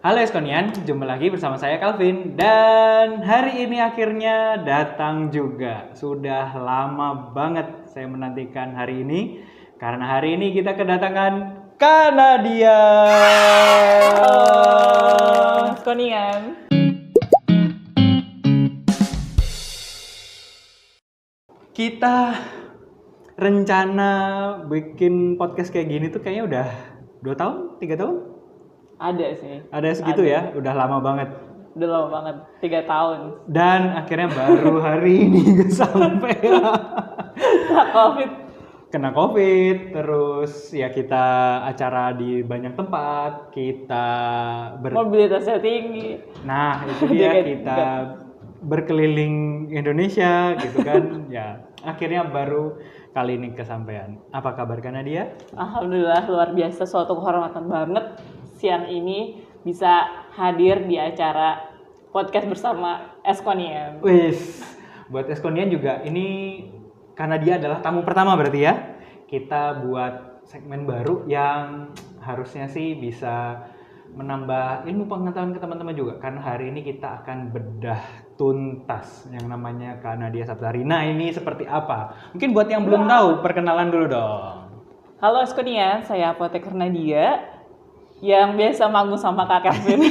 Halo Eskonian, jumpa lagi bersama saya Calvin. Dan hari ini akhirnya datang juga. Sudah lama banget saya menantikan hari ini. Karena hari ini kita kedatangan Kanadia. Halo, Eskonian. Kita rencana bikin podcast kayak gini tuh kayaknya udah 2 tahun, 3 tahun? Ada sih. Ada segitu ya, udah lama banget. Udah lama banget, 3 tahun. Dan akhirnya baru hari ini kesampaian. Covid. Kena COVID, terus ya kita acara di banyak tempat, kita Mobilitasnya tinggi. Nah, itu dia kita berkeliling Indonesia gitu kan. Ya, akhirnya baru kali ini kesampaian. Apa kabar Kanadia? Alhamdulillah luar biasa, suatu kehormatan banget siang ini bisa hadir di acara podcast bersama Eskonian. Wis, buat Eskonian juga ini karena dia adalah tamu pertama berarti ya. Kita buat segmen baru yang harusnya sih bisa menambah ilmu pengetahuan ke teman-teman juga. Karena hari ini kita akan bedah tuntas yang namanya Kanadia Saptarina ini seperti apa. Mungkin buat yang belum tahu, perkenalan dulu dong. Halo Eskonian, saya apoteker Nadia yang biasa manggung sama Kak Kevin.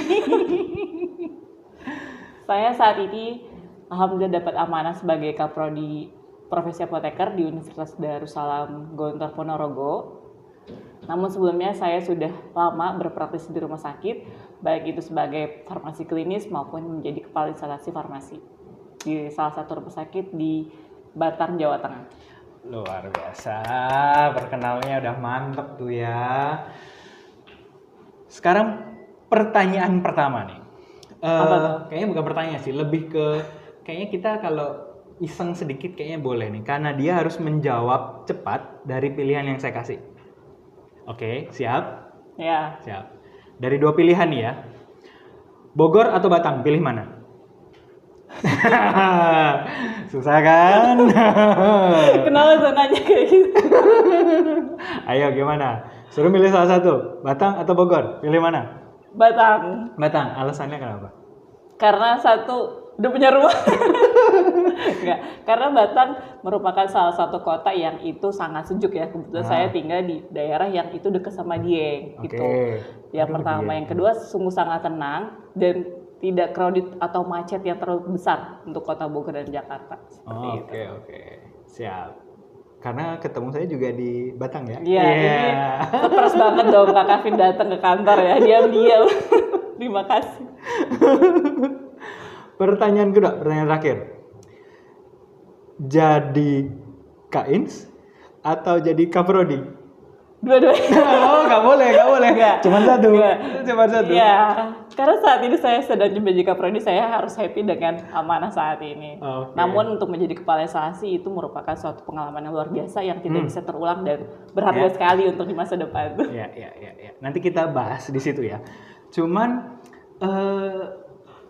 Saya saat ini alhamdulillah dapat amanah sebagai kaprodi profesi apoteker di Universitas Darussalam Gontor Ponorogo. Namun sebelumnya saya sudah lama berpraktis di rumah sakit, baik itu sebagai farmasi klinis maupun menjadi kepala instalasi farmasi di salah satu rumah sakit di Batang, Jawa Tengah. Luar biasa, perkenalnya udah mantep tuh ya. Sekarang pertanyaan pertama nih. Apa tuh? Kayaknya bukan pertanyaan sih, lebih ke kayaknya kita kalau iseng sedikit kayaknya boleh nih, karena dia harus menjawab cepat dari pilihan yang saya kasih. Oke, siap? Ya, Siap. Dari 2 pilihan nih ya. Bogor atau Batang, pilih mana? Susah kan? kenapa saya nanya kayak gitu? Ayo gimana? Suruh milih salah satu, Batang atau Bogor? Pilih mana? Batang, Batang, alasannya kenapa? karena satu udah punya rumah. Enggak, karena Batang merupakan salah satu kota yang itu sangat sejuk ya. Kebetulan saya tinggal di daerah yang itu dekat sama Dieng gitu. Yang pertama, yang kedua sungguh sangat tenang dan tidak crowded atau macet yang terlalu besar untuk kota Bogor dan Jakarta. Seperti itu. Oke. Siap. Karena ketemu saya juga di Batang ya. Iya, ini stres banget dong Kak Kevin datang ke kantor ya, diam-diam. Terima kasih. Pertanyaan kedua, pertanyaan terakhir. Jadi Kains atau jadi Kaprodi? Dua-duanya. Oh, nggak boleh. Enggak. Cuma satu. Enggak. Cuma satu. Iya, karena saat ini saya sedang menjadi kaprodi, saya harus happy dengan amanah saat ini. Oke. Namun untuk menjadi kepala instalasi itu merupakan suatu pengalaman yang luar biasa yang tidak bisa terulang dan berharga sekali untuk di masa depan. Ya. Nanti kita bahas di situ ya. Cuman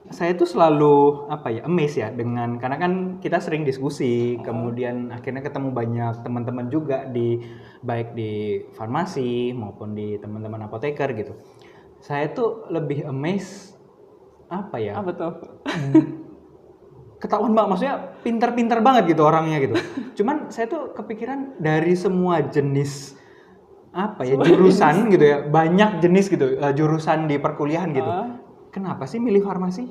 saya tuh selalu amazed ya dengan, karena kan kita sering diskusi, kemudian akhirnya ketemu banyak teman-teman juga baik di farmasi maupun di teman-teman apoteker gitu. Saya tuh lebih amazed Apa tuh? Ketahuan banget, maksudnya pinter-pinter banget gitu orangnya gitu. Cuman saya tuh kepikiran dari semua jenis jurusan gitu ya, banyak jenis gitu jurusan di perkuliahan gitu. Kenapa sih milih farmasi?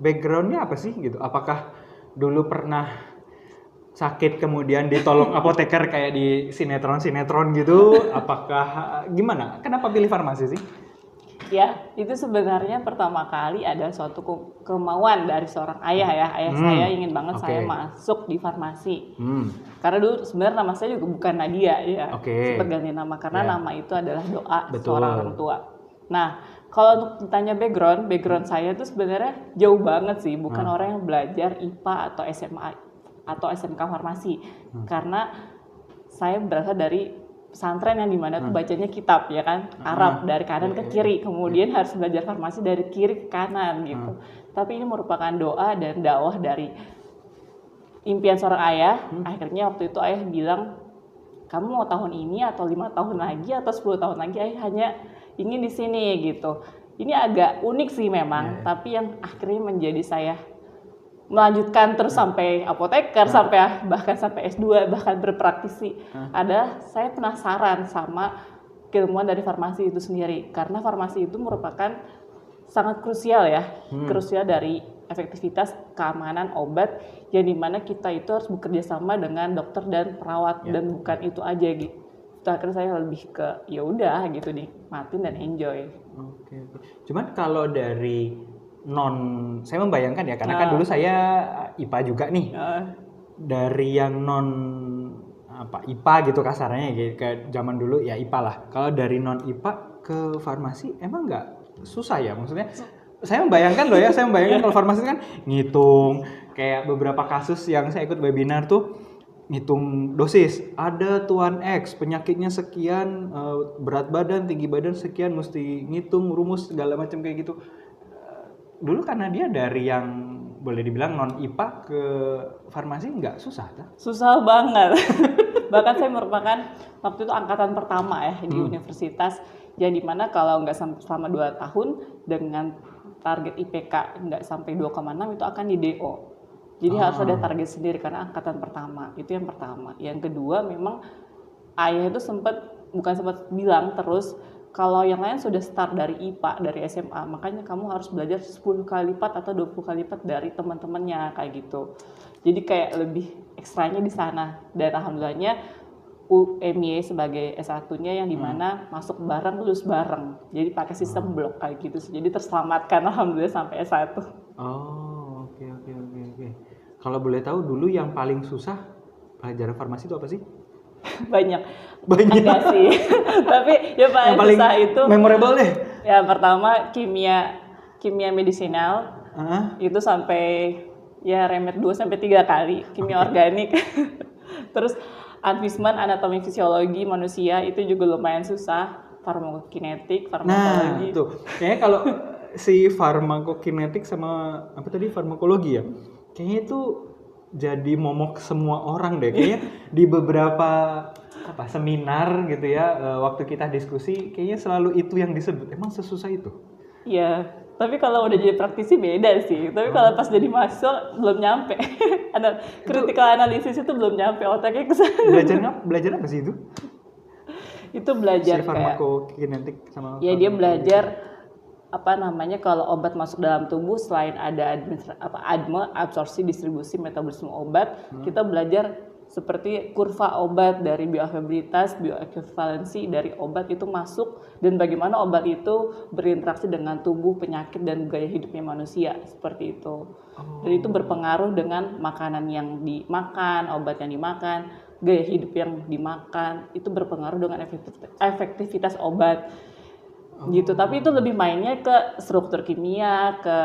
Backgroundnya apa sih gitu? Apakah dulu pernah sakit kemudian ditolong apoteker kayak di sinetron gitu? Apakah gimana? Kenapa pilih farmasi sih? Ya, itu sebenarnya pertama kali ada suatu kemauan dari seorang ayah ya. Ayah saya ingin banget saya masuk di farmasi. Karena dulu sebenarnya nama saya juga bukan Nadia ya. Sempat ganti nama karena nama itu adalah doa seorang orang tua. Nah, kalau untuk ditanya background saya itu sebenarnya jauh banget sih. Bukan orang yang belajar IPA atau SMA atau SMK farmasi. Karena saya berasal dari pesantren yang dimana tuh bacanya kitab ya kan, Arab dari kanan ke kiri, kemudian harus belajar farmasi dari kiri ke kanan gitu. Tapi ini merupakan doa dan dakwah dari impian seorang ayah. Akhirnya waktu itu ayah bilang, kamu mau tahun ini atau 5 tahun lagi atau 10 tahun lagi, ayah hanya ingin di sini gitu. Ini agak unik sih memang, tapi yang akhirnya menjadi saya melanjutkan terus sampai apoteker, bahkan sampai S2, bahkan berpraktisi. Ada saya penasaran sama keilmuan dari farmasi itu sendiri, karena farmasi itu merupakan sangat krusial ya, krusial dari efektivitas keamanan obat, yang dimana kita itu harus bekerja sama dengan dokter dan perawat, dan bukan itu aja gitu. Akhirnya saya lebih ke ya udah gitu, nikmatin dan enjoy. Oke. Cuman kalau dari saya membayangkan ya, karena kan dulu saya IPA juga nih. Dari yang non IPA gitu kasarnya, gitu kayak zaman dulu ya IPA lah. Kalau dari non IPA ke farmasi emang nggak susah ya? Maksudnya saya membayangkan loh ya, kalau farmasi kan ngitung, kayak beberapa kasus yang saya ikut webinar tuh ngitung dosis, ada tuan X penyakitnya sekian, berat badan, tinggi badan sekian, mesti ngitung rumus segala macam kayak gitu. Dulu karena dia dari yang boleh dibilang non IPA ke farmasi nggak susah kan? Susah banget. Bahkan saya merupakan waktu itu angkatan pertama ya di universitas, yang dimana kalau nggak selama 2 tahun dengan target IPK nggak sampai 2,6 itu akan di DO. Jadi harus ada target sendiri karena angkatan pertama. Itu yang pertama. Yang kedua, memang ayah itu bukan sempat bilang terus, kalau yang lain sudah start dari IPA, dari SMA, makanya kamu harus belajar 10 kali lipat atau 20 kali lipat dari teman-temannya, kayak gitu. Jadi kayak lebih ekstranya di sana. Dan alhamdulillahnya UMY sebagai S1-nya yang dimana masuk bareng, lulus bareng. Jadi pakai sistem blok kayak gitu. Jadi terselamatkan alhamdulillah sampai S1. Oh, oke. Kalau boleh tahu dulu yang paling susah pelajaran farmasi itu apa sih? Banyak. Enggak sih. Tapi ya paling susah itu memorable deh. Ya pertama kimia medisinal. Itu sampai ya remet 2 sampai 3 kali. Kimia organik. Terus advisement anatomi fisiologi manusia itu juga lumayan susah. Farmakokinetik, farmakologi. Nah, tuh. Kayaknya kalau si farmakokinetik sama apa tadi farmakologi ya, kayaknya itu jadi momok semua orang deh. Kayaknya di beberapa seminar gitu ya, waktu kita diskusi, kayaknya selalu itu yang disebut. Emang sesusah itu? Iya, tapi kalau udah jadi praktisi beda sih. Tapi kalau pas jadi mahasiswa belum nyampe. Critical analysis itu belum nyampe, otaknya kesana. Belajar apa sih itu? Itu belajar si farmakokinetik sama ya dia belajar kalau obat masuk dalam tubuh, selain ada ADME, absorpsi, distribusi, metabolisme obat, kita belajar seperti kurva obat dari bioavailabilitas, bioekuivalensi dari obat itu masuk, dan bagaimana obat itu berinteraksi dengan tubuh, penyakit, dan gaya hidupnya manusia, seperti itu. Dan itu berpengaruh dengan makanan yang dimakan, obat yang dimakan, gaya hidup yang dimakan, itu berpengaruh dengan efektivitas obat. Gitu. Tapi itu lebih mainnya ke struktur kimia, ke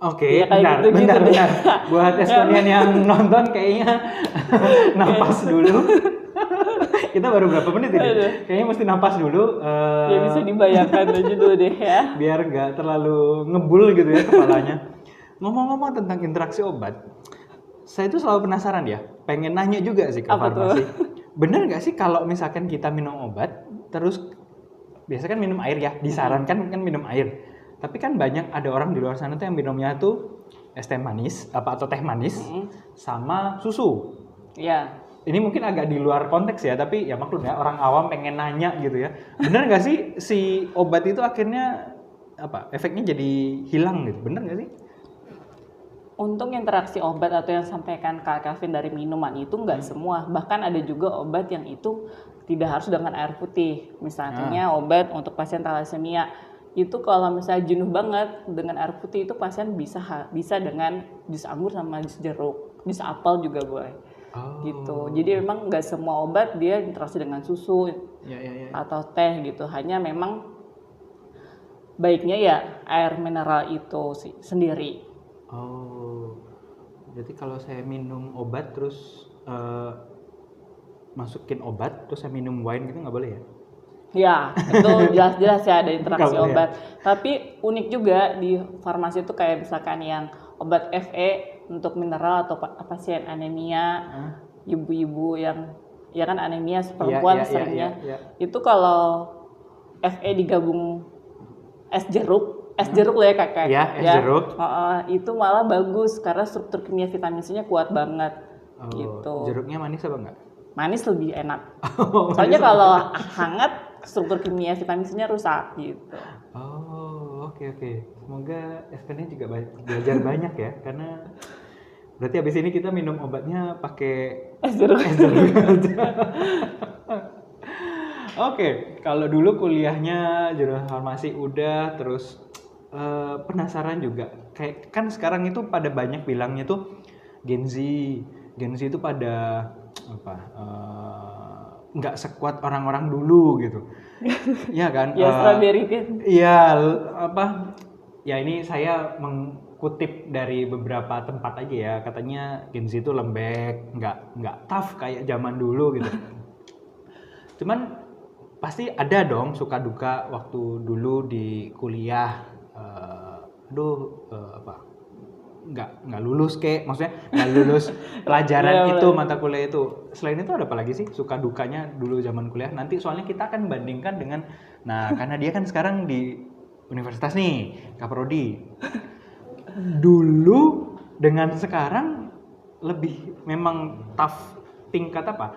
ya bentar. Buat kalian yang nonton kayaknya napas dulu. Kita baru berapa menit ini? Kayaknya mesti napas dulu. Ya bisa dibayangkan aja dulu deh ya. Biar nggak terlalu ngebul gitu ya kepalanya. Ngomong-ngomong tentang interaksi obat, saya tuh selalu penasaran ya. Pengen nanya juga sih ke farmasi. Bener nggak sih kalau misalkan kita minum obat, terus biasanya kan minum air ya, disarankan kan minum air. Tapi kan banyak ada orang di luar sana tuh yang minumnya tuh es teh manis atau teh manis sama susu. Iya. Ini mungkin agak di luar konteks ya, tapi ya maklum ya, orang awam pengen nanya gitu ya. Bener nggak sih si obat itu akhirnya efeknya jadi hilang gitu? Bener nggak sih? Untuk interaksi obat atau yang sampaikan Kak Kelvin dari minuman itu nggak semua. Bahkan ada juga obat yang itu tidak harus dengan air putih. Misalnya obat untuk pasien thalassemia. Itu kalau misalnya jenuh banget dengan air putih, itu pasien bisa dengan jus anggur sama jus jeruk. Jus apel juga boleh. Gitu. Jadi memang nggak semua obat dia interaksi dengan susu atau teh gitu. Hanya memang baiknya ya air mineral itu sendiri. Jadi kalau saya minum obat terus masukin obat terus saya minum wine gitu nggak boleh ya? Ya, itu jelas-jelas ya ada interaksi obat. Tapi unik juga di farmasi itu kayak misalkan yang obat Fe untuk mineral atau pasien anemia, ibu-ibu yang kan anemia perempuan seringnya. Itu kalau Fe digabung es jeruk lah ya kakak. Ya, es jeruk. Itu malah bagus karena struktur kimia vitamin C-nya kuat banget. Gitu. Jeruknya manis apa enggak? Manis lebih enak. Soalnya kalau hangat struktur kimia vitamin C-nya rusak gitu. Oh, oke. Semoga Espennya juga belajar banyak ya, karena berarti habis ini kita minum obatnya pakai es jeruk aja. Oke, kalau dulu kuliahnya jurusan farmasi udah, terus penasaran juga. Kayak kan sekarang itu pada banyak bilangnya tuh Gen Z itu pada apa? Nggak sekuat orang-orang dulu gitu. Iya kan? Ya strawberry kan. Iya, apa? Ya ini saya mengutip dari beberapa tempat aja ya. Katanya Gen Z itu lembek, nggak tough kayak zaman dulu gitu. Cuman pasti ada dong suka duka waktu dulu di kuliah. Nggak lulus maksudnya nggak lulus pelajaran itu, mata kuliah itu. Selain itu ada apa lagi sih suka dukanya dulu zaman kuliah? Nanti soalnya kita akan bandingkan dengan, karena dia kan sekarang di universitas nih, Kaprodi. Dulu dengan sekarang lebih memang tough, tingkat apa?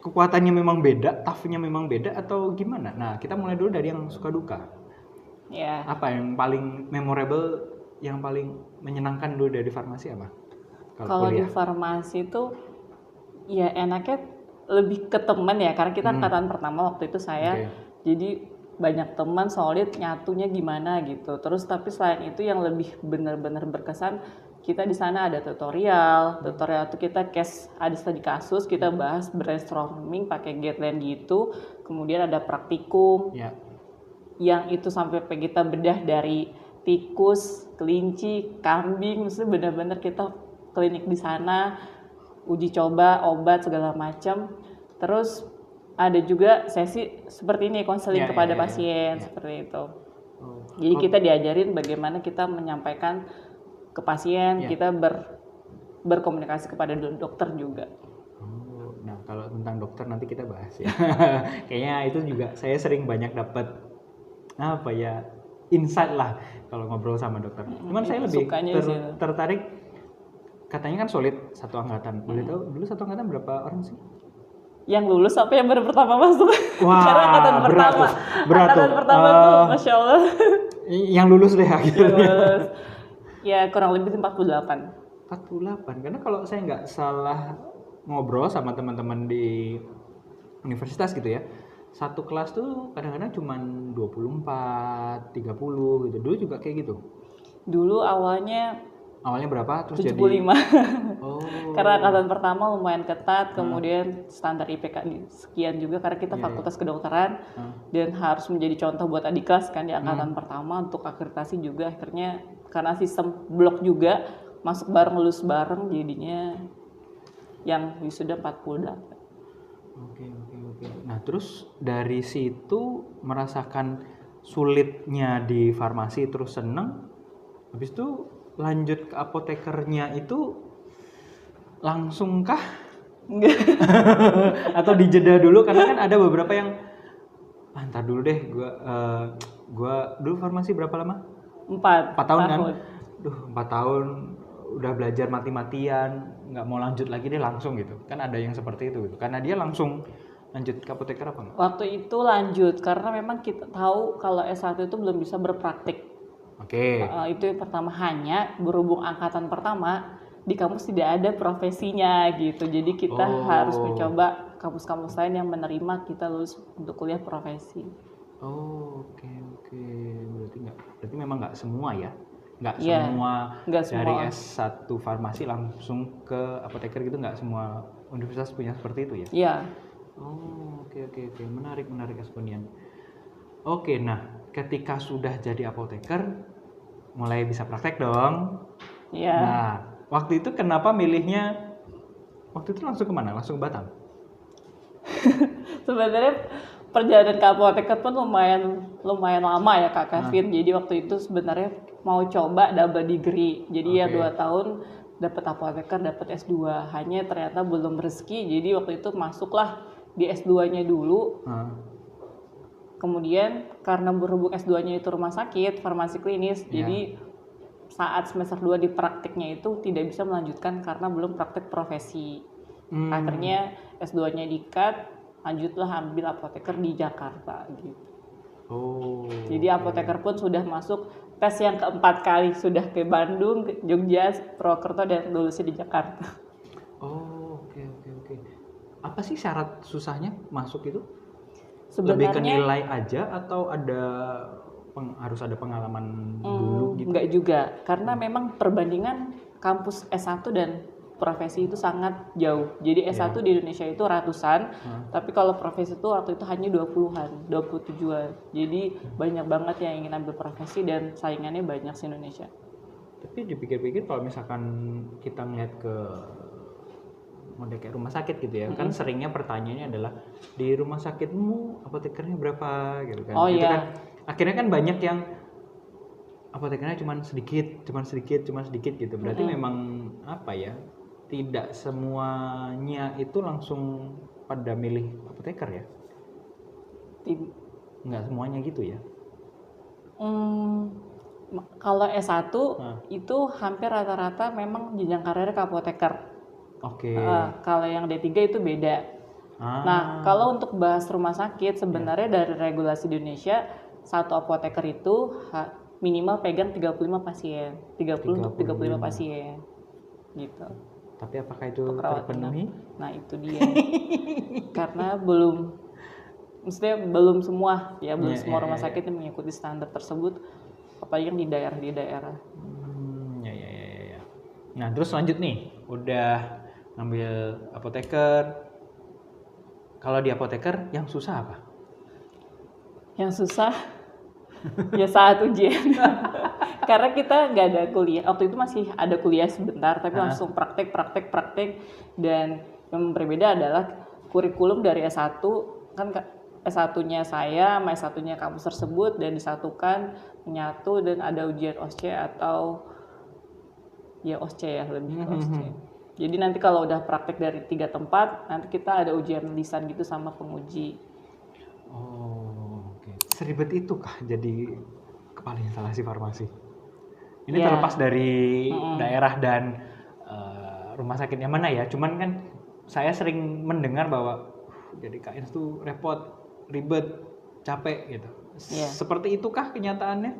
Kekuatannya memang beda, toughnya memang beda atau gimana? Nah, kita mulai dulu dari yang suka duka. Ya. Apa yang paling memorable, yang paling menyenangkan dulu dari farmasi apa? Kalau di farmasi itu ya enaknya lebih ke teman ya, karena kita angkatan pertama waktu itu saya. Jadi banyak teman, solid, nyatunya gimana gitu. Terus tapi selain itu yang lebih benar-benar berkesan, kita di sana ada tutorial itu kita ada studi kasus, kita bahas brainstorming pakai guideline gitu. Kemudian ada praktikum. Yang itu sampai kita bedah dari tikus, kelinci, kambing, maksudnya benar-benar kita klinik di sana, uji coba, obat segala macam. Terus ada juga sesi seperti ini, konseling kepada pasien seperti itu. Jadi kita diajarin bagaimana kita menyampaikan ke pasien, kita berkomunikasi kepada dokter juga. Nah, kalau tentang dokter nanti kita bahas ya. Kayaknya itu juga saya sering banyak dapat insight lah kalau ngobrol sama dokter. Cuman saya lebih tertarik, katanya kan solid satu angkatan. Boleh tahu dulu satu angkatan berapa orang sih? Yang lulus apa yang baru pertama masuk? Wah, karena angkatan pertama. Angkatan pertama tuh, Masya Allah. Yang lulus deh akhirnya. Ya kurang lebih 48. 48, karena kalau saya nggak salah ngobrol sama teman-teman di universitas gitu ya, satu kelas tuh kadang-kadang cuma 24, 30 gitu. Dulu juga kayak gitu? Dulu awalnya berapa? Terus 75. Jadi Karena angkatan pertama lumayan ketat, kemudian standar IPK sekian juga karena kita fakultas kedokteran dan harus menjadi contoh buat adik kelas kan di angkatan pertama untuk akreditasi juga. Akhirnya karena sistem blok juga masuk bareng lulus bareng, jadinya yang wisuda 48. Oke. Nah, terus dari situ merasakan sulitnya di farmasi, terus seneng. Habis itu lanjut ke apotekernya itu langsung kah? Atau dijeda dulu? Karena kan ada beberapa yang ntar dulu deh, gua dulu farmasi berapa lama? 4 tahun kan? 4 tahun udah belajar mati-matian, nggak mau lanjut lagi deh langsung gitu. Kan ada yang seperti itu gitu. Karena dia langsung lanjut ke apoteker apa enggak? Waktu itu lanjut karena memang kita tahu kalau S1 itu belum bisa berpraktik. Itu yang pertama, hanya berhubung angkatan pertama di kampus tidak ada profesinya gitu. Jadi kita harus mencoba kampus-kampus lain yang menerima kita lulus untuk kuliah profesi. Oke. Berarti memang nggak semua ya? Nggak semua dari S1 farmasi langsung ke apoteker gitu, nggak semua universitas punya seperti itu ya? Iya. Oke. Menarik Esponian. Oke, nah ketika sudah jadi apoteker, mulai bisa praktek dong. Iya. Nah, waktu itu kenapa milihnya? Waktu itu langsung kemana? Langsung ke Batam? Sebenarnya perjalanan ke apoteker pun lumayan lama ya Kak Kevin. Jadi waktu itu sebenarnya mau coba double degree. Jadi 2 tahun dapat apoteker, dapat S2. Hanya ternyata belum rezeki. Jadi waktu itu masuklah di S2-nya dulu. Kemudian karena berhubung S2-nya itu rumah sakit, farmasi klinis, jadi saat semester 2 di praktiknya itu tidak bisa melanjutkan karena belum praktik profesi. Akhirnya S2-nya di-cut, lanjutlah ambil apoteker di Jakarta gitu. Jadi apoteker pun sudah masuk tes yang keempat kali, sudah ke Bandung, ke Jogja, Purwokerto, dan lulusnya di Jakarta. Oke. Apa sih syarat susahnya masuk itu? Sebenarnya, lebih ke nilai aja atau ada harus ada pengalaman dulu gitu? Enggak juga, karena memang perbandingan kampus S1 dan profesi itu sangat jauh. Jadi S1 di Indonesia itu ratusan, tapi kalau profesi itu waktu itu hanya 20-an, 27-an. Jadi banyak banget yang ingin ambil profesi dan saingannya banyak di Indonesia. Tapi dipikir-pikir kalau misalkan kita ngeliat ke model kayak rumah sakit gitu ya, kan seringnya pertanyaannya adalah di rumah sakitmu apotekernya berapa gitu kan. Oh gitu iya. Kan, akhirnya kan banyak yang apotekernya cuma sedikit gitu. Berarti memang apa ya? Tidak semuanya itu langsung pada milih apoteker ya? Nggak semuanya gitu ya? Kalau S1 itu hampir rata-rata memang jenjang karir ke apoteker. Oke. Kalau yang D3 itu beda. Nah, kalau untuk bahas rumah sakit, sebenarnya dari regulasi di Indonesia, satu apoteker itu minimal pegang 35 pasien. 30 untuk 35 pasien. Gitu. Tapi apakah itu terpenuhi? Nah, itu dia. Karena belum semua ya, belum semua rumah sakit yang mengikuti standar tersebut, apalagi yang di daerah-daerah. Ya. Nah, terus lanjut nih, udah ngambil apoteker. Kalau di apoteker yang susah apa? Yang susah ya saat ujian. Karena kita nggak ada kuliah. Waktu itu masih ada kuliah sebentar, tapi langsung praktek. Dan yang berbeda adalah kurikulum dari S1, kan S1-nya saya sama S1-nya kampus tersebut, dan disatukan, menyatu, dan ada ujian OSCE atau ya OSCE ya, lebih ke OSCE. Jadi nanti kalau udah praktek dari 3 tempat, nanti kita ada ujian lisan gitu sama penguji. Oke. Seribet itu kah jadi kepala instalasi farmasi? Ini terlepas dari daerah dan rumah sakitnya mana ya. Cuman kan saya sering mendengar bahwa jadi KIN itu repot, ribet, capek gitu. Seperti itukah kenyataannya?